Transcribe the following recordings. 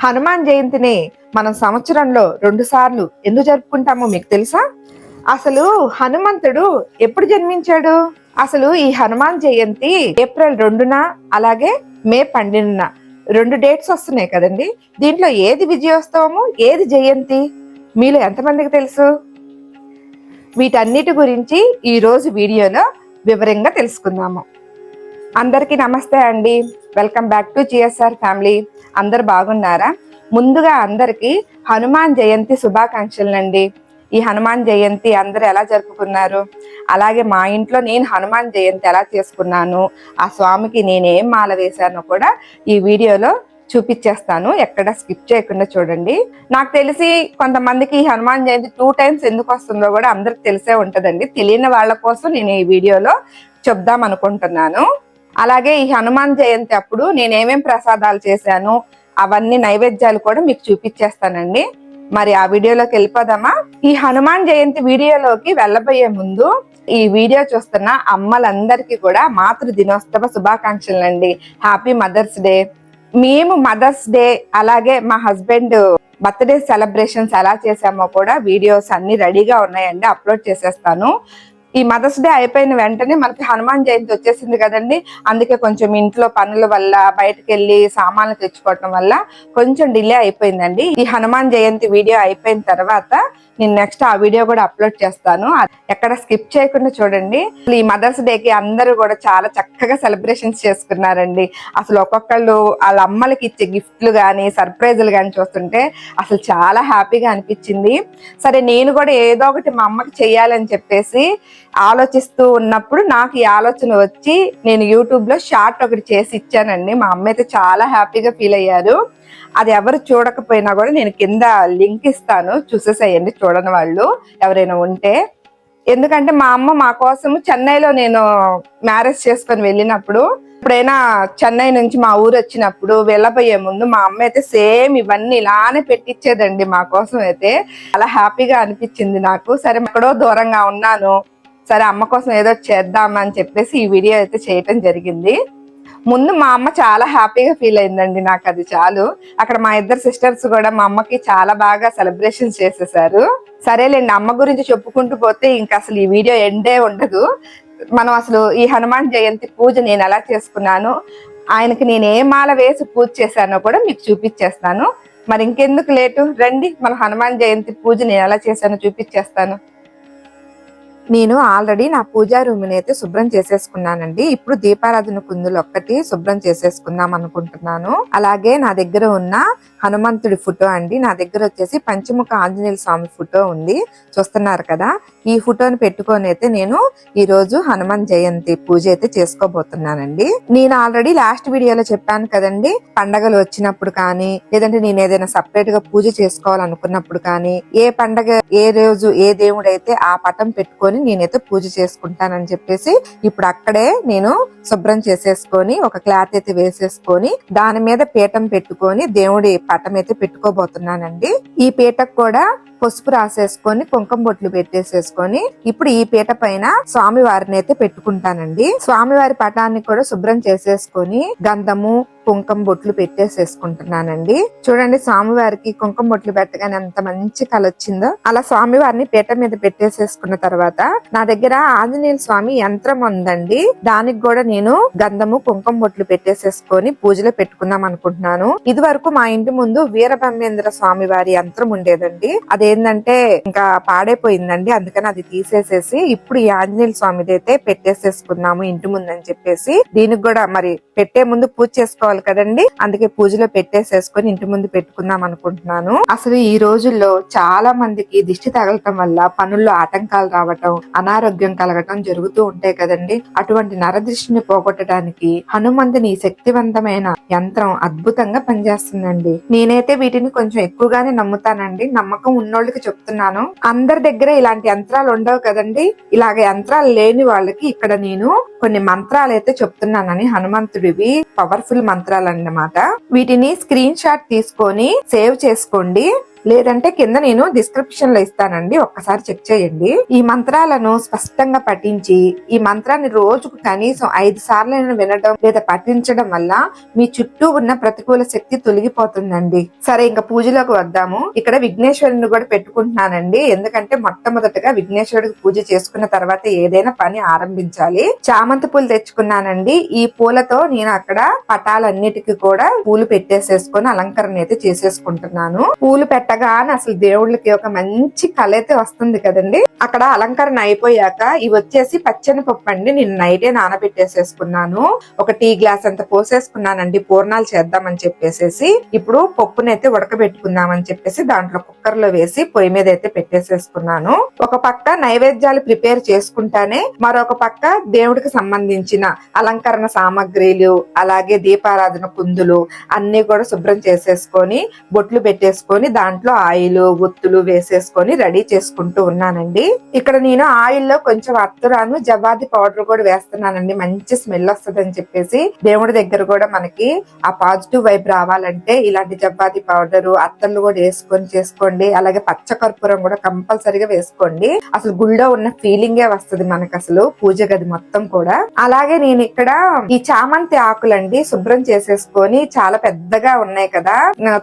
హనుమాన్ జయంతిని మనం సంవత్సరంలో 2 సార్లు ఎందుకు జరుపుకుంటామో మీకు తెలుసా? అసలు హనుమంతుడు ఎప్పుడు జన్మించాడు? అసలు ఈ హనుమాన్ జయంతి ఏప్రిల్ 2న అలాగే మే 12న 2 డేట్స్ వస్తున్నాయి కదండి. దీంట్లో ఏది విజయోత్సవము, ఏది జయంతి మీలో ఎంతమందికి తెలుసు? వీటన్నిటి గురించి ఈ రోజు వీడియోలో వివరంగా తెలుసుకుందాము. అందరికీ నమస్తే అండి. Welcome back to GSR family. అందరు బాగున్నారా? ముందుగా అందరికీ హనుమాన్ జయంతి శుభాకాంక్షలండి. ఈ హనుమాన్ జయంతి అందరు ఎలా జరుపుకున్నారు? అలాగే మా ఇంట్లో నేను హనుమాన్ జయంతి ఎలా చేసుకున్నాను, ఆ స్వామికి నేనేం మాల వేశానో కూడా ఈ వీడియోలో చూపించేస్తాను. ఎక్కడ స్కిప్ చేయకుండా చూడండి. నాకు తెలిసి కొంతమందికి హనుమాన్ జయంతి 2 times ఎందుకు వస్తుందో కూడా అందరికి తెలిసే ఉంటదండి. తెలియని వాళ్ళ కోసం నేను ఈ వీడియోలో చెప్దాం అనుకుంటున్నాను. అలాగే ఈ హనుమాన్ జయంతి అప్పుడు నేనేమేం ప్రసాదాలు చేశాను, అవన్నీ నైవేద్యాలు కూడా మీకు చూపించేస్తానండి. మరి ఆ వీడియోలోకి వెళ్ళిపోదామా? ఈ హనుమాన్ జయంతి వీడియోలోకి వెళ్ళబోయే ముందు ఈ వీడియో చూస్తున్న అమ్మలందరికీ కూడా మాతృ దినోత్సవ శుభాకాంక్షలండి. Happy mother's day. మేము మదర్స్ డే అలాగే మా హస్బెండ్ బర్త్డే సెలబ్రేషన్స్ ఎలా చేసామో కూడా వీడియోస్ అన్ని రెడీగా ఉన్నాయండి, అప్లోడ్ చేసేస్తాను. ఈ మదర్స్ డే అయిపోయిన వెంటనే మనకి హనుమాన్ జయంతి వచ్చేసింది కదండి. అందుకే కొంచెం ఇంట్లో పనుల వల్ల బయటకు వెళ్ళి సామాన్లు తెచ్చుకోవటం వల్ల కొంచెం డిలే అయిపోయిందండి. ఈ హనుమాన్ జయంతి వీడియో అయిపోయిన తర్వాత నేను నెక్స్ట్ ఆ వీడియో కూడా అప్లోడ్ చేస్తాను. ఎక్కడ స్కిప్ చేయకుండా చూడండి. ఈ మదర్స్ డేకి అందరూ కూడా చాలా చక్కగా సెలబ్రేషన్స్ చేసుకున్నారండి. అసలు ఒక్కొక్కళ్ళు వాళ్ళ అమ్మలకి ఇచ్చే గిఫ్ట్లు కానీ సర్ప్రైజులు కానీ చూస్తుంటే అసలు చాలా హ్యాపీగా అనిపించింది. సరే నేను కూడా ఏదో ఒకటి మా అమ్మకి చెయ్యాలని చెప్పేసి ఆలోచిస్తూ ఉన్నప్పుడు నాకు ఈ ఆలోచన వచ్చి నేను యూట్యూబ్ లో షార్ట్ ఒకటి చేసి ఇచ్చానండి. మా అమ్మ అయితే చాలా హ్యాపీగా ఫీల్ అయ్యారు. అది ఎవరు చూడకపోయినా కూడా నేను కింద లింక్ ఇస్తాను, చూసేసేయండి చూడని వాళ్ళు ఎవరైనా ఉంటే. ఎందుకంటే మా అమ్మ మా కోసం చెన్నైలో నేను మ్యారేజ్ చేసుకొని వెళ్ళినప్పుడు ఎప్పుడైనా చెన్నై నుంచి మా ఊరు వచ్చినప్పుడు వెళ్ళబోయే ముందు మా అమ్మ అయితే సేమ్ ఇవన్నీ ఇలానే పెట్టించేదండి మా కోసం. అయితే చాలా హ్యాపీగా అనిపించింది నాకు. సరే ఎక్కడో దూరంగా ఉన్నాను, సరే అమ్మ కోసం ఏదో చేద్దామని చెప్పేసి ఈ వీడియో అయితే చేయటం జరిగింది. ముందు మా అమ్మ చాలా హ్యాపీగా ఫీల్ అయిందండి, నాకు అది చాలు. అక్కడ మా ఇద్దరు సిస్టర్స్ కూడా మా అమ్మకి చాలా బాగా సెలబ్రేషన్స్ చేసేసారు. సరేలేండి, అమ్మ గురించి చెప్పుకుంటూ పోతే ఇంకా అసలు ఈ వీడియో ఎండే ఉండదు. మనం అసలు ఈ హనుమాన్ జయంతి పూజ నేను ఎలా చేసుకున్నాను, ఆయనకి నేను ఏ మాల వేసి పూజ చేశానో కూడా మీకు చూపించేస్తాను. మరి ఇంకెందుకు లేటు, రండి మన హనుమాన్ జయంతి పూజ నేను ఎలా చేశానో చూపించేస్తాను. నేను ఆల్రెడీ నా పూజా రూమ్ ని అయితే శుభ్రం చేసేసుకున్నానండి. ఇప్పుడు దీపారాధన కుందులు ఒక్కటి శుభ్రం చేసేసుకుందాం అనుకుంటున్నాను. అలాగే నా దగ్గర ఉన్న హనుమంతుడి ఫోటో అండి, నా దగ్గర వచ్చేసి పంచముఖ ఆంజనేయ స్వామి ఫోటో ఉంది, చూస్తున్నారు కదా. ఈ ఫోటోని పెట్టుకొని అయితే నేను ఈ రోజు హనుమాన్ జయంతి పూజ అయితే చేసుకోబోతున్నానండి. నేను ఆల్రెడీ లాస్ట్ వీడియోలో చెప్పాను కదండి, పండగలు వచ్చినప్పుడు కానీ లేదంటే నేను ఏదైనా సపరేట్ గా పూజ చేసుకోవాలనుకున్నప్పుడు కానీ ఏ పండగ ఏ రోజు ఏ దేవుడైతే ఆ పటం పెట్టుకొని నేనైతే పూజ చేసుకుంటానని చెప్పేసి ఇప్పుడు అక్కడే నేను శుభ్రం చేసేసుకొని ఒక క్లాత్ అయితే వేసేసుకొని దాని మీద పీఠం పెట్టుకొని దేవుడి పటం అయితే పెట్టుకోబోతున్నానండి. ఈ పీటకు కూడా పసుపు రాసేసుకొని కుంకుమ బొట్లు పెట్టేసేసుకొని ఇప్పుడు ఈ పీట పైన స్వామి వారిని అయితే పెట్టుకుంటానండి. స్వామివారి పటాన్ని కూడా శుభ్రం చేసేసుకొని గంధము కుంకుమ బొట్లు పెట్టేసేసుకుంటున్నానండి. చూడండి, స్వామివారికి కుంకుమ బొట్లు పెట్టగానే ఎంత మంచి కళ వచ్చిందో. అలా స్వామివారిని పీట మీద పెట్టేసేసుకున్న తర్వాత నా దగ్గర ఆంజనేయ స్వామి యంత్రం ఉందండి, దానికి కూడా నేను గంధము కుంకుమ బొట్లు పెట్టేసేసుకొని పూజలో పెట్టుకుందాం అనుకుంటున్నాను. ఇది వరకు మా ఇంటి ముందు వీరబ్రహ్మేంద్ర స్వామి వారి యంత్రం ఉండేదండి, అదేంటంటే ఇంకా పాడైపోయిందండి. అందుకని అది తీసేసేసి ఇప్పుడు ఈ ఆంజనేయ స్వామిది అయితే పెట్టేసేసుకున్నాము ఇంటి ముందు అని చెప్పేసి. దీనికి కూడా మరి పెట్టే ముందు పూజ చేసుకోవాలి కదండి, అందుకే పూజలో పెట్టేసేసుకొని ఇంటి ముందు పెట్టుకుందాం అనుకుంటున్నాను. అసలు ఈ రోజుల్లో చాలా మందికి దిష్టి తగలటం వల్ల పనుల్లో ఆటంకాలు రావటం, అనారోగ్యం కలగటం జరుగుతూ ఉంటాయి కదండి. అటువంటి నరదృష్టిని పోగొట్టడానికి హనుమంతుని శక్తివంతమైన యంత్రం అద్భుతంగా పనిచేస్తుందండి. నేనైతే వీటిని కొంచెం ఎక్కువగానే నమ్ముతానండి, నమ్మకం ఉన్నోళ్ళకి చెప్తున్నాను. అందరి దగ్గర ఇలాంటి యంత్రాలు ఉండవు కదండి. ఇలాగ యంత్రాలు లేని వాళ్ళకి ఇక్కడ నేను కొన్ని మంత్రాలు అయితే చెప్తున్నానని, హనుమంతుడివి పవర్ఫుల్ మంత్రాలు అన్నమాట. వీటిని స్క్రీన్ షాట్ తీసుకొని సేవ్ చేసుకోండి, లేదంటే కింద నేను డిస్క్రిప్షన్ లో ఇస్తానండి, ఒక్కసారి చెక్ చేయండి. ఈ మంత్రాలను స్పష్టంగా పఠించి ఈ మంత్రాన్ని రోజుకు కనీసం 5 సార్లు వినడం లేదా పఠించడం వల్ల మీ చుట్టూ ఉన్న ప్రతికూల శక్తి తొలగిపోతుందండి. సరే, ఇంకా పూజలోకి వద్దాము. ఇక్కడ విఘ్నేశ్వరుని కూడా పెట్టుకుంటున్నానండి, ఎందుకంటే మొట్టమొదటిగా విఘ్నేశ్వరుడికి పూజ చేసుకున్న తర్వాత ఏదైనా పని ఆరంభించాలి. చామంతి పూలు తెచ్చుకున్నానండి. ఈ పూలతో నేను అక్కడ పటాలన్నిటికీ కూడా పూలు పెట్టేసేసుకొని అలంకరణ అయితే చేసేసుకుంటున్నాను. పూలు పెట్టగానే అసలు దేవుళ్ళకి ఒక మంచి కళ అయితే వస్తుంది కదండి. అక్కడ అలంకరణ అయిపోయాక ఇవి వచ్చేసి పచ్చని పప్పు అండి, నేను నైటే నానబెట్టేసేసుకున్నాను. ఒక టీ గ్లాస్ అంత పోసేసుకున్నానండి పూర్ణాలు చేద్దామని చెప్పేసి. ఇప్పుడు పప్పునైతే ఉడకబెట్టుకుందామని చెప్పేసి దాంట్లో కుక్కర్ లో వేసి పొయ్యి మీద అయితే పెట్టేసేసుకున్నాను. ఒక పక్క నైవేద్యాలు ప్రిపేర్ చేసుకుంటానే మరొక పక్క దేవుడికి సంబంధించిన అలంకరణ సామాగ్రిలు అలాగే దీపారాధన కుందులు అన్ని కూడా శుభ్రం చేసేసుకొని బొట్లు పెట్టేసుకొని దాంట్లో ఆయిల్ ఒత్తులు వేసేసుకొని రెడీ చేసుకుంటూ ఉన్నానండి. ఇక్కడ నేను ఆయిల్ లో కొంచెం అత్తరాను జవ్వాది పౌడర్ కూడా వేస్తున్నానండి, మంచి స్మెల్ వస్తుంది అని చెప్పేసి. దేవుడి దగ్గర కూడా మనకి ఆ పాజిటివ్ వైబ్ రావాలంటే ఇలాంటి జవ్వాది పౌడర్ అత్తర్లు కూడా వేసుకొని చేసుకోండి. అలాగే పచ్చకర్పూరం కూడా కంపల్సరిగా వేసుకోండి. అసలు గుళ్ళో ఉన్న ఫీలింగే వస్తుంది మనకు అసలు పూజ గది మొత్తం కూడా. అలాగే నేను ఇక్కడ ఈ చామంతి ఆకులండి శుభ్రం చేసేసుకొని, చాలా పెద్దగా ఉన్నాయి కదా,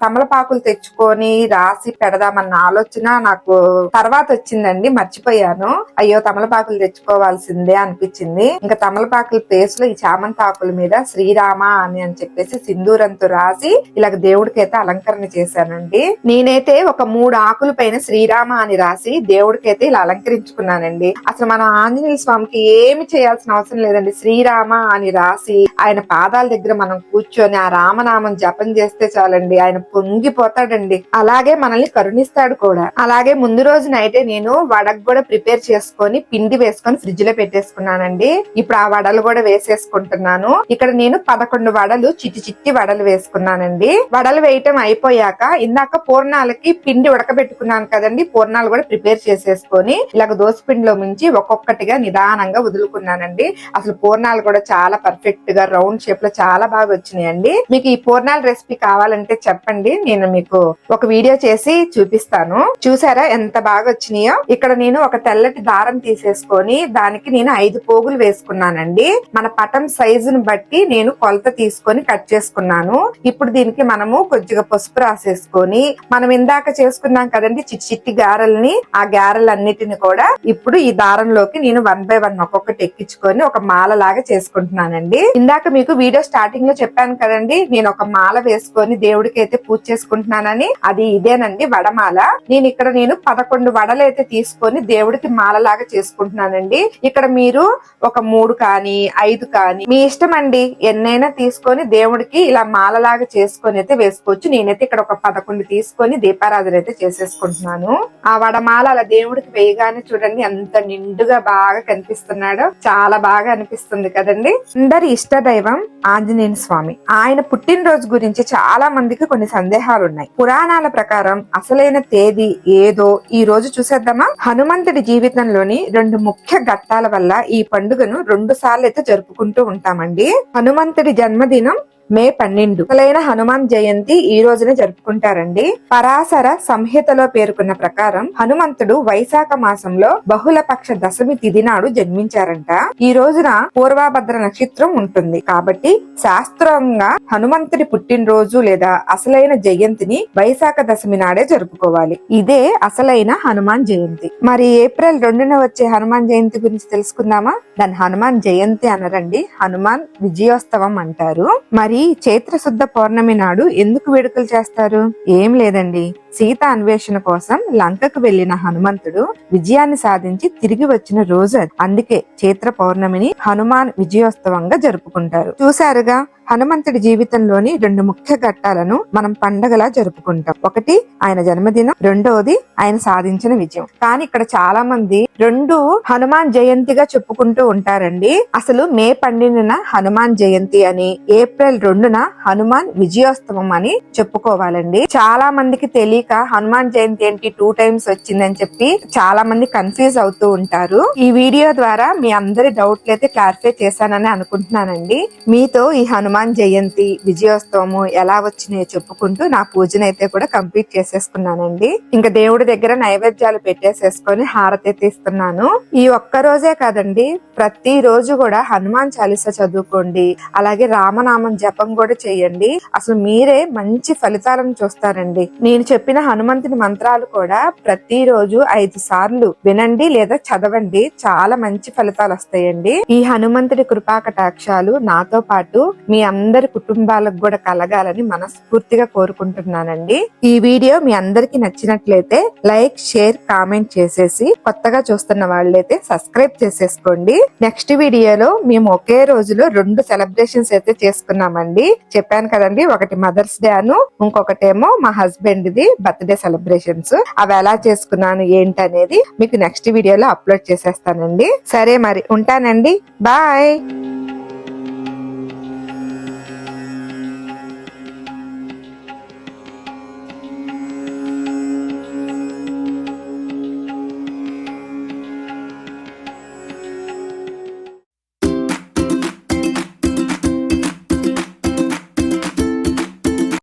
తమలపాకులు తెచ్చుకొని రాసి పెడదామన్న ఆలోచన నాకు తర్వాత వచ్చిందండి, మర్చిపోయాను. అయ్యో తమలపాకులు తెచ్చుకోవాల్సిందే అనిపించింది. ఇంకా తమలపాకుల ప్లేస్ లో ఈ చామంతి ఆకుల మీద శ్రీరామ అని చెప్పేసి సింధూరంతో రాసి ఇలాగ దేవుడికి అయితే అలంకరణ చేశానండి. నేనైతే ఒక 3 ఆకుల పైన శ్రీరామ అని రాసి దేవుడికి అయితే ఇలా అలంకరించుకున్నానండి. అసలు మన ఆంజనేయ స్వామికి ఏమి చేయాల్సిన అవసరం లేదండి, శ్రీరామ అని రాసి ఆయన పాదాల దగ్గర మనం కూర్చొని ఆ రామనామం జపం చేస్తే చాలండి, ఆయన పొంగిపోతాడండి. అలాగే మనల్ని కరుణిస్తాడు కూడా. అలాగే ముందు రోజు నైటే నేను వడకు కూడా ప్రిపేర్ చేసుకొని పిండి వేసుకొని ఫ్రిడ్జ్ లో పెట్టేసుకున్నానండి. ఇప్పుడు ఆ వడలు కూడా వేసేసుకుంటున్నాను. ఇక్కడ నేను 11 వడలు చిట్టి వడలు వేసుకున్నానండి. వడలు వేయటం అయిపోయాక ఇందాక పూర్ణాలకి పిండి ఉడకబెట్టుకున్నాను కదండి, పూర్ణాలు కూడా ప్రిపేర్ చేసేసుకొని ఇలాగ దోసపిండిలో మించి ఒక్కొక్కటిగా నిదానంగా వదులుకున్నానండి. అసలు పూర్ణాలు కూడా చాలా పర్ఫెక్ట్ గా రౌండ్ షేప్ లో చాలా బాగా వచ్చినాయండి. మీకు ఈ పూర్ణాల రెసిపీ కావాలంటే చెప్పండి, నేను మీకు ఒక వీడియో చేసి చూపిస్తాను. చూసారా ఎంత బాగా వచ్చినాయో. ఇక్కడ నేను ఒక తెల్లటి దారం తీసేసుకొని దానికి నేను 5 పోగులు వేసుకున్నానండి. మన పటం సైజును బట్టి నేను కొలత తీసుకొని కట్ చేసుకున్నాను. ఇప్పుడు దీనికి మనము కొద్దిగా పసుపు రాసేసుకొని మనం ఇందాక చేసుకున్నాం కదండి చిట్టి గారెల్ని, ఆ గారెలన్నిటిని కూడా ఇప్పుడు ఈ దారంలోకి నేను 1 by 1 ఒక్కొక్కటి ఎక్కించుకొని ఒక మాల లాగా చేసుకుంటున్నానండి. ఇందాక మీకు వీడియో స్టార్టింగ్ లో చెప్పాను కదండి, నేను ఒక మాల వేసుకొని దేవుడికి అయితే పూజ చేసుకుంటున్నానని, అది ఇదేనండి వడమాల. నేను 11 వడలు అయితే తీసుకొని దేవుడికి మాలలాగా చేసుకుంటున్నానండి. ఇక్కడ మీరు ఒక 3 కానీ 5 కానీ మీ ఇష్టం అండి, ఎన్నైనా తీసుకొని దేవుడికి ఇలా మాలలాగా చేసుకొని అయితే వేసుకోవచ్చు. నేనైతే ఇక్కడ ఒక 11 తీసుకొని దీపారాధన అయితే చేసేసుకుంటున్నాను. ఆ వడమాల అలా దేవుడికి వేయగానే చూడండి ఎంత నిండుగా బాగా కనిపిస్తున్నాడో, చాలా బాగా అనిపిస్తుంది కదండి. అందరి ఇష్ట దైవం ఆంజనేయ స్వామి. ఆయన పుట్టినరోజు గురించి చాలా మందికి కొన్ని సందేహాలు ఉన్నాయి. పురాణాల ప్రకారం అసలైన తేదీ ఏదో ఈ రోజు చూసేద్దామా. హనుమంతుడి జీవితంలోని 2 ముఖ్య ఘట్టాల వల్ల ఈ పండుగను 2 సార్లు అయితే జరుపుకుంటూ ఉంటామండి. హనుమంతుడి జన్మదినం మే 12. అసలైన హనుమాన్ జయంతి ఈ రోజునే జరుపుకుంటారండి. పరాశర సంహితలో పేర్కొన్న ప్రకారం హనుమంతుడు వైశాఖ మాసంలో బహుళ పక్ష దశమి తిథి నాడు జన్మించారంట. ఈ రోజున పూర్వభద్ర నక్షత్రం ఉంటుంది కాబట్టి శాస్త్రంగా హనుమంతుడి పుట్టినరోజు లేదా అసలైన జయంతిని వైశాఖ దశమి నాడే జరుపుకోవాలి. ఇదే అసలైన హనుమాన్ జయంతి. మరి ఏప్రిల్ 2న వచ్చే హనుమాన్ జయంతి గురించి తెలుసుకుందామా. దాని హనుమాన్ జయంతి అనరండి, హనుమాన్ విజయోత్సవం అంటారు. మరి చైత్ర శుద్ధ పౌర్ణమి నాడు ఎందుకు వేడుకలు చేస్తారు? ఏం లేదండి, సీత అన్వేషణ కోసం లంకకు వెళ్లిన హనుమంతుడు విజయాన్ని సాధించి తిరిగి వచ్చిన రోజు అది. అందుకే చైత్ర పౌర్ణమిని హనుమాన్ విజయోత్సవంగా జరుపుకుంటారు. చూశారుగా, హనుమంతుడి జీవితంలోని 2 ముఖ్య ఘట్టాలను మనం పండగలా జరుపుకుంటాం. ఒకటి ఆయన జన్మదినం, రెండోది ఆయన సాధించిన విజయం. కానీ ఇక్కడ చాలా మంది 2 హనుమాన్ జయంతిగా చెప్పుకుంటూ ఉంటారండి. అసలు మే 12న హనుమాన్ జయంతి అని, ఏప్రిల్ 2న హనుమాన్ విజయోత్సవం అని చెప్పుకోవాలండి. చాలా మందికి తెలియక తెలియక హనుమాన్ జయంతి ఏంటి 2 times వచ్చిందని చెప్పి చాలా మంది కన్ఫ్యూజ్ అవుతూ ఉంటారు. ఈ వీడియో ద్వారా మీ అందరి డౌట్లు అయితే క్లారిఫై చేశానని అనుకుంటున్నానండి. మీతో ఈ హనుమాన్ జయంతి విజయోత్సవము ఎలా వచ్చినాయో చెప్పుకుంటూ నా పూజను అయితే కూడా కంప్లీట్ చేసేసుకున్నానండి. ఇంకా దేవుడి దగ్గర నైవేద్యాలు పెట్టేసేసుకొని హారతి తీస్తున్నాను. ఈ ఒక్క రోజే కాదండి, ప్రతి రోజు కూడా హనుమాన్ చాలీసా చదువుకోండి, అలాగే రామనామం జపం కూడా చేయండి. అసలు మీరే మంచి ఫలితాలను చూస్తారండి. నేను చెప్పిన హనుమంతుని మంత్రాలు కూడా ప్రతిరోజు 5 సార్లు వినండి లేదా చదవండి, చాలా మంచి ఫలితాలు వస్తాయండి. ఈ హనుమంతుడి కృపా కటాక్షాలు నాతో పాటు మీ అందరి కుటుంబాలకు కూడా కలగాలని మనస్ఫూర్తిగా కోరుకుంటున్నానండి. ఈ వీడియో మీ అందరికి నచ్చినట్లయితే లైక్, షేర్, కామెంట్ చేసేసి కొత్తగా చూస్తున్న వాళ్ళైతే సబ్స్క్రైబ్ చేసేసుకోండి. నెక్స్ట్ వీడియోలో మేము ఒకే రోజులో 2 సెలబ్రేషన్స్ అయితే చేసుకున్నామండి. చెప్పాను కదండి, ఒకటి మదర్స్ డే అను, ఇంకొకటేమో మా హస్బెండ్ ది బర్త్డే సెలబ్రేషన్స్. అవి ఎలా చేసుకున్నాను ఏంటనేది మీకు నెక్స్ట్ వీడియోలో అప్లోడ్ చేసేస్తానండి. సరే మరి ఉంటానండి, బాయ్.